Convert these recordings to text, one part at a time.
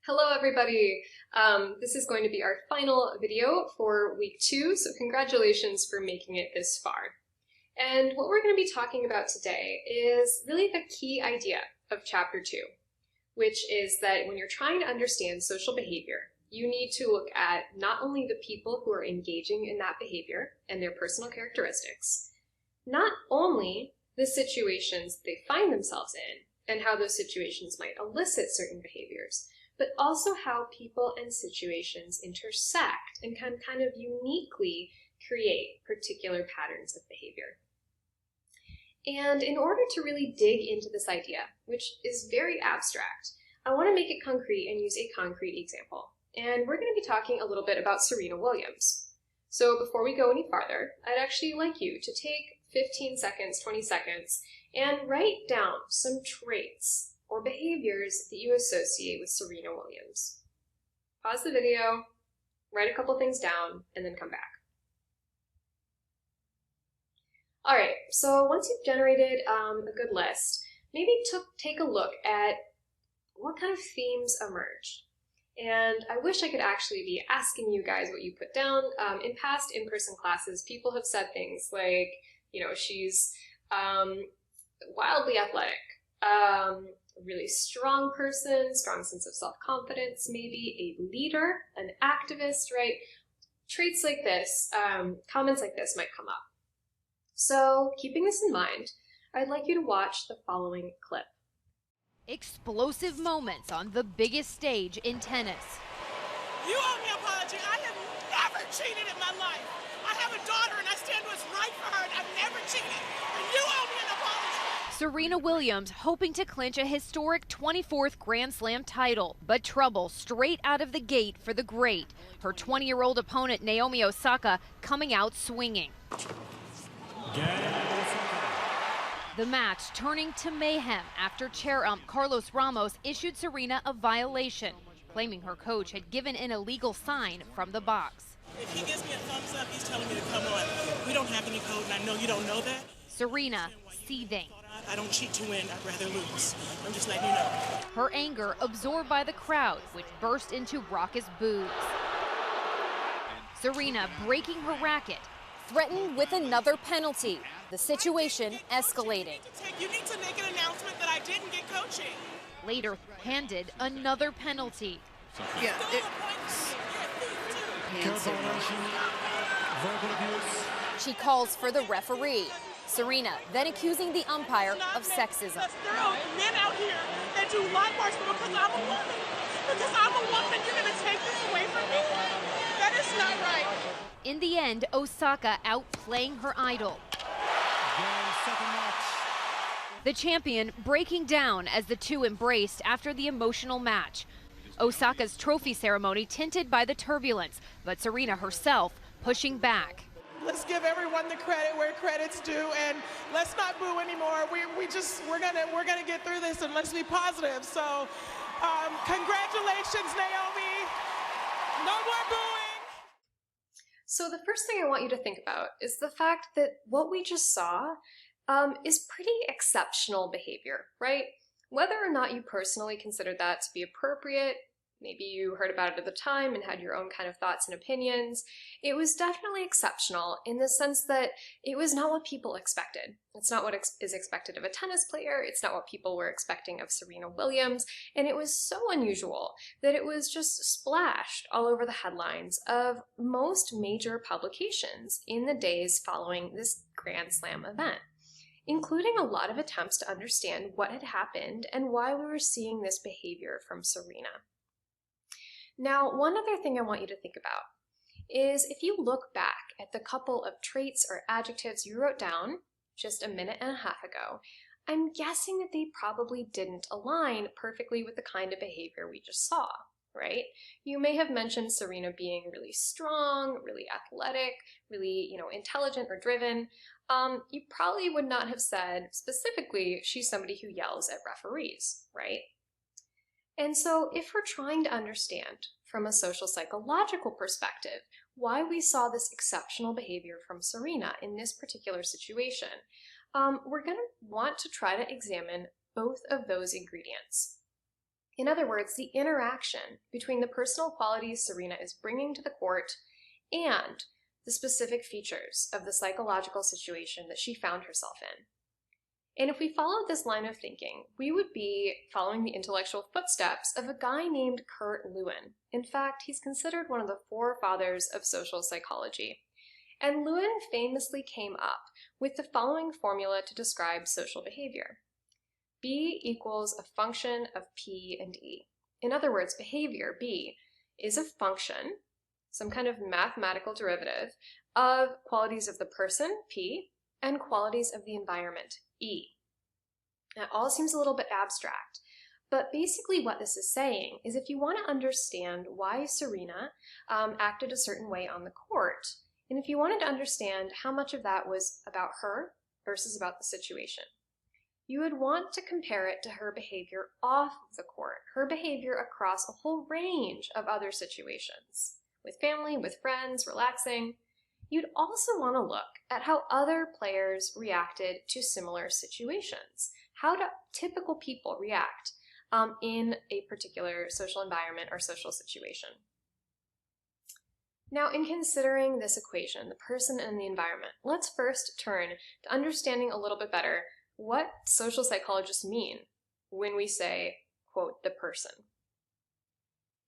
Hello everybody! This is going to be our final video for week 2, so congratulations for making it this far. And what we're going to be talking about today is really the key idea of chapter 2, which is that when you're trying to understand social behavior, you need to look at not only the people who are engaging in that behavior and their personal characteristics, not only the situations they find themselves in and how those situations might elicit certain behaviors, but also how people and situations intersect and can kind of uniquely create particular patterns of behavior. And in order to really dig into this idea, which is very abstract, I want to make it concrete and use a concrete example. And we're going to be talking a little bit about Serena Williams. So before we go any farther, I'd actually like you to take 15 seconds, 20 seconds, and write down some traits or behaviors that you associate with Serena Williams. Pause the video, write a couple things down, and then come back. All right, so once you've generated a good list, maybe take a look at what kind of themes emerged. And I wish I could actually be asking you guys what you put down. In past in-person classes, people have said things like, you know, she's wildly athletic, a really strong person, strong sense of self-confidence, maybe a leader, an activist, right? Traits like this, comments like this might come up. So keeping this in mind, I'd like you to watch the following clip. Explosive moments on the biggest stage in tennis. You owe me an apology. I have never cheated in my life. I have a daughter and I stand what's right for her and I've never cheated. And you owe me an apology. Serena Williams hoping to clinch a historic 24th Grand Slam title, but trouble straight out of the gate for the great. Her 20-year-old opponent Naomi Osaka coming out swinging. The match turning to mayhem after chair ump Carlos Ramos issued Serena a violation, claiming her coach had given an illegal sign from the box. If he gives me a thumbs up, he's telling me to come on. We don't have any code, and I know you don't know that. Serena seething. I don't cheat to win. I'd rather lose. I'm just letting you know. Her anger absorbed by the crowd, which burst into raucous boos. Serena breaking her racket, threatened with another penalty. The situation escalated. You need to make an announcement that I didn't get coaching. Later handed another penalty. Yeah, She calls for the referee. Serena then accusing the umpire of sexism. There are men out here that do lot worse because I'm a woman. Because I'm a woman, you're going to take this away from me? That is not right. In the end, Osaka outplaying her idol. The champion breaking down as the two embraced after the emotional match. Osaka's trophy ceremony tinted by the turbulence, but Serena herself pushing back. Let's give everyone the credit where credit's due, and let's not boo anymore. We're gonna get through this, and let's be positive. So, congratulations, Naomi. No more booing. So the first thing I want you to think about is the fact that what we just saw is pretty exceptional behavior, right? Whether or not you personally considered that to be appropriate, maybe you heard about it at the time and had your own kind of thoughts and opinions, it was definitely exceptional in the sense that it was not what people expected. It's not what is expected of a tennis player, it's not what people were expecting of Serena Williams, and it was so unusual that it was just splashed all over the headlines of most major publications in the days following this Grand Slam event, including a lot of attempts to understand what had happened and why we were seeing this behavior from Serena. Now, one other thing I want you to think about is if you look back at the couple of traits or adjectives you wrote down just a minute and a half ago, I'm guessing that they probably didn't align perfectly with the kind of behavior we just saw, right? You may have mentioned Serena being really strong, really athletic, really, intelligent or driven. You probably would not have said specifically she's somebody who yells at referees, right? And so if we're trying to understand from a social psychological perspective why we saw this exceptional behavior from Serena in this particular situation, we're going to want to try to examine both of those ingredients. In other words, the interaction between the personal qualities Serena is bringing to the court and the specific features of the psychological situation that she found herself in. And if we followed this line of thinking, we would be following the intellectual footsteps of a guy named Kurt Lewin. In fact, he's considered one of the forefathers of social psychology. And Lewin famously came up with the following formula to describe social behavior. B equals a function of P and E. In other words, behavior, B, is a function, some kind of mathematical derivative, of qualities of the person, P, and qualities of the environment, E. Now, it all seems a little bit abstract, but basically what this is saying is if you want to understand why Serena acted a certain way on the court, and if you wanted to understand how much of that was about her versus about the situation, you would want to compare it to her behavior off of the court, her behavior across a whole range of other situations, with family, with friends, relaxing. You'd also want to look at how other players reacted to similar situations. How do typical people react in a particular social environment or social situation? Now, in considering this equation, the person and the environment, let's first turn to understanding a little bit better what social psychologists mean when we say, quote, the person.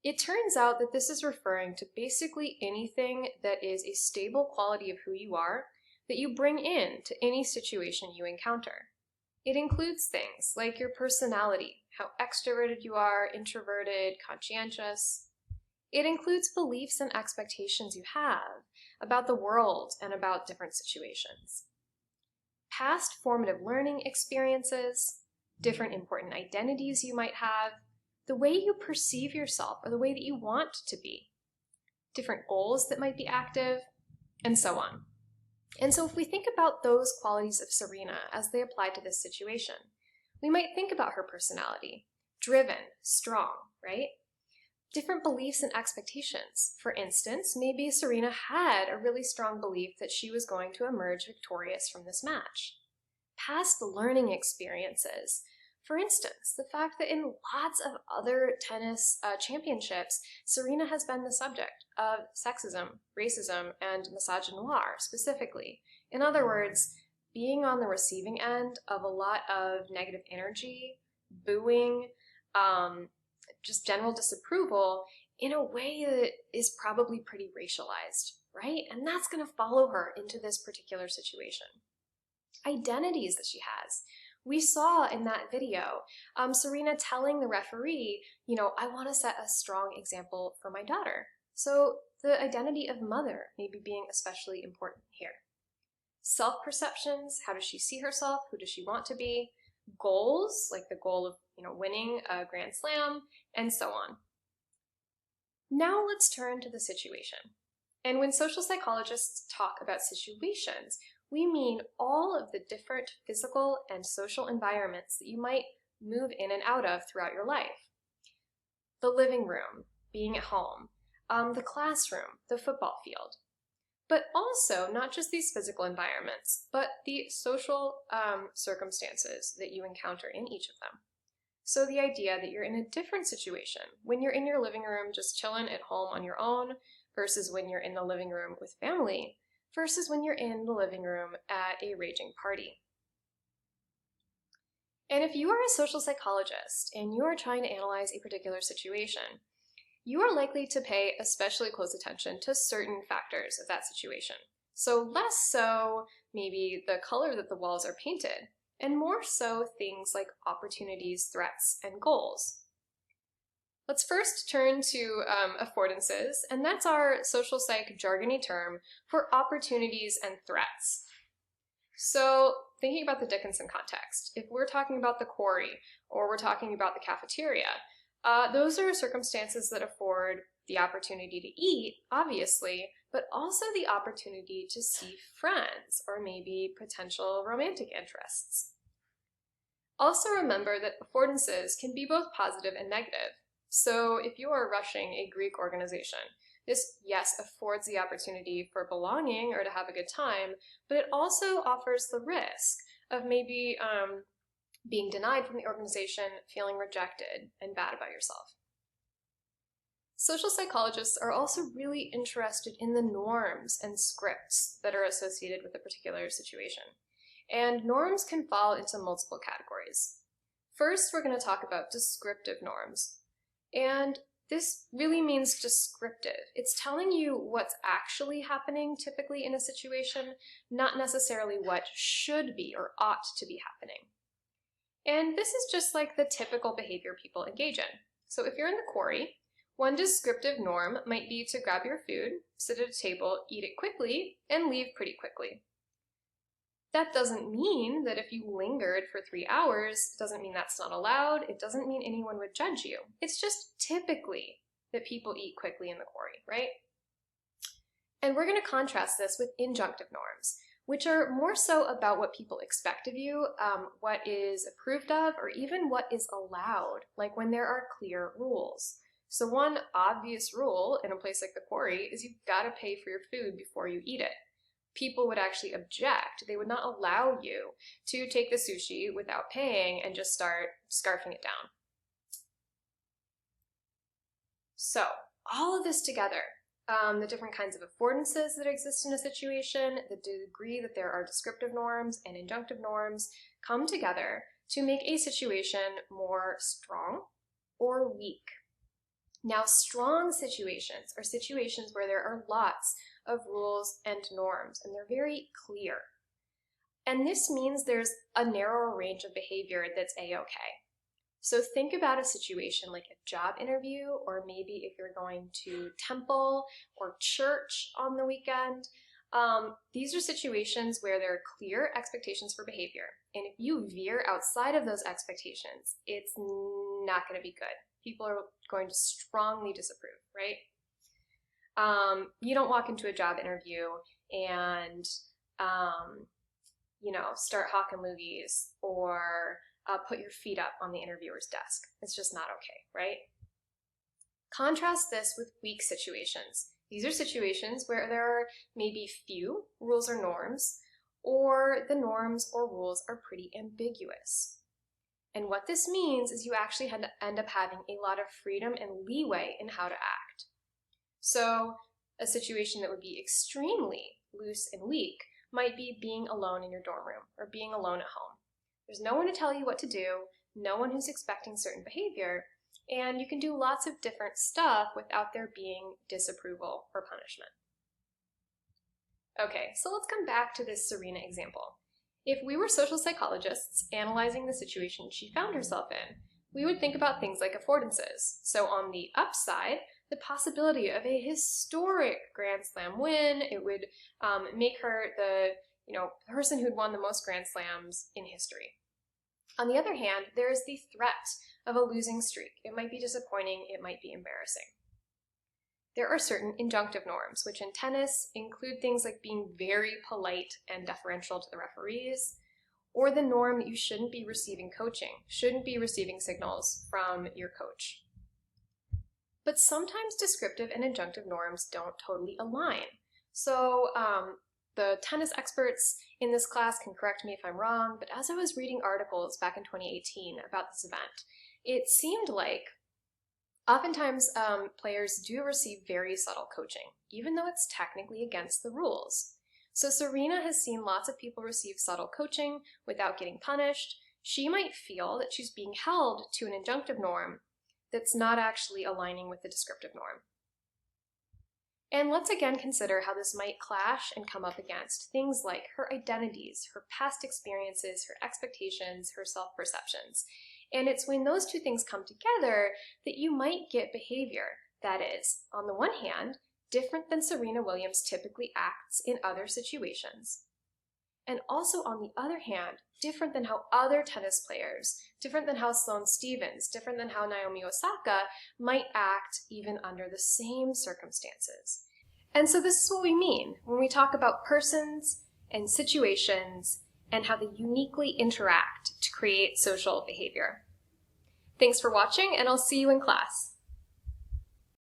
It turns out that this is referring to basically anything that is a stable quality of who you are that you bring in to any situation you encounter. It includes things like your personality, how extroverted you are, introverted, conscientious. It includes beliefs and expectations you have about the world and about different situations. Past formative learning experiences, different important identities you might have, the way you perceive yourself or the way that you want to be, different goals that might be active, and so on. And so if we think about those qualities of Serena as they apply to this situation, we might think about her personality, driven, strong, right? Different beliefs and expectations. For instance, maybe Serena had a really strong belief that she was going to emerge victorious from this match. Past learning experiences. For instance, the fact that in lots of other tennis championships, Serena has been the subject of sexism, racism, and misogynoir specifically. In other words, being on the receiving end of a lot of negative energy, booing, just general disapproval in a way that is probably pretty racialized, right? And that's going to follow her into this particular situation. Identities that she has. We saw in that video Serena telling the referee, I want to set a strong example for my daughter. So the identity of mother maybe being especially important here. Self-perceptions, how does she see herself? Who does she want to be? Goals, like the goal of winning a Grand Slam, and so on. Now let's turn to the situation. And when social psychologists talk about situations, we mean all of the different physical and social environments that you might move in and out of throughout your life. The living room, being at home, the classroom, the football field. But also, not just these physical environments, but the social circumstances that you encounter in each of them. So the idea that you're in a different situation when you're in your living room just chilling at home on your own versus when you're in the living room with family versus when you're in the living room at a raging party. And if you are a social psychologist and you are trying to analyze a particular situation, you are likely to pay especially close attention to certain factors of that situation. So less so maybe the color that the walls are painted, and more so things like opportunities, threats, and goals. Let's first turn to affordances, and that's our social psych jargony term for opportunities and threats. So thinking about the Dickinson context, if we're talking about the quarry or we're talking about the cafeteria, those are circumstances that afford the opportunity to eat, obviously, but also the opportunity to see friends or maybe potential romantic interests. Also remember that affordances can be both positive and negative. So if you are rushing a Greek organization, this, yes, affords the opportunity for belonging or to have a good time, but it also offers the risk of maybe being denied from the organization, feeling rejected, and bad about yourself. Social psychologists are also really interested in the norms and scripts that are associated with a particular situation. And norms can fall into multiple categories. First, we're going to talk about descriptive norms. And this really means descriptive. It's telling you what's actually happening typically in a situation, not necessarily what should be or ought to be happening. And this is just like the typical behavior people engage in. So if you're in the quarry, one descriptive norm might be to grab your food, sit at a table, eat it quickly, and leave pretty quickly. That doesn't mean that if you lingered for 3 hours, it doesn't mean that's not allowed. It doesn't mean anyone would judge you. It's just typically that people eat quickly in the quarry, right? And we're going to contrast this with injunctive norms, which are more so about what people expect of you, what is approved of, or even what is allowed, like when there are clear rules. So one obvious rule in a place like the quarry is you've got to pay for your food before you eat it. People would actually object. They would not allow you to take the sushi without paying and just start scarfing it down. So all of this together, the different kinds of affordances that exist in a situation, the degree that there are descriptive norms and injunctive norms come together to make a situation more strong or weak. Now, strong situations are situations where there are lots of rules and norms, and they're very clear. And this means there's a narrower range of behavior that's a-okay. So think about a situation like a job interview, or maybe if you're going to temple or church on the weekend. These are situations where there are clear expectations for behavior. And if you veer outside of those expectations, it's not going to be good. People are going to strongly disapprove, right? You don't walk into a job interview and, start hawking loogies or put your feet up on the interviewer's desk. It's just not okay, right? Contrast this with weak situations. These are situations where there are maybe few rules or norms, or the norms or rules are pretty ambiguous. And what this means is you actually end up having a lot of freedom and leeway in how to act. So a situation that would be extremely loose and weak might be being alone in your dorm room or being alone at home. There's no one to tell you what to do, no one who's expecting certain behavior, and you can do lots of different stuff without there being disapproval or punishment. Okay, so let's come back to this Serena example. If we were social psychologists analyzing the situation she found herself in, we would think about things like affordances. So on the upside, the possibility of a historic Grand Slam win. It would make her the person who'd won the most Grand Slams in history. On the other hand, there is the threat of a losing streak. It might be disappointing, it might be embarrassing. There are certain injunctive norms, which in tennis include things like being very polite and deferential to the referees, or the norm that you shouldn't be receiving coaching, shouldn't be receiving signals from your coach. But sometimes descriptive and injunctive norms don't totally align. So the tennis experts in this class can correct me if I'm wrong, but as I was reading articles back in 2018 about this event, it seemed like oftentimes players do receive very subtle coaching, even though it's technically against the rules. So Serena has seen lots of people receive subtle coaching without getting punished. She might feel that she's being held to an injunctive norm that's not actually aligning with the descriptive norm. And let's again consider how this might clash and come up against things like her identities, her past experiences, her expectations, her self-perceptions. And it's when those two things come together that you might get behavior that is, on the one hand, different than Serena Williams typically acts in other situations, and also on the other hand, different than how other tennis players, different than how Sloane Stephens, different than how Naomi Osaka might act even under the same circumstances. And so this is what we mean when we talk about persons and situations and how they uniquely interact to create social behavior. Thanks for watching, and I'll see you in class.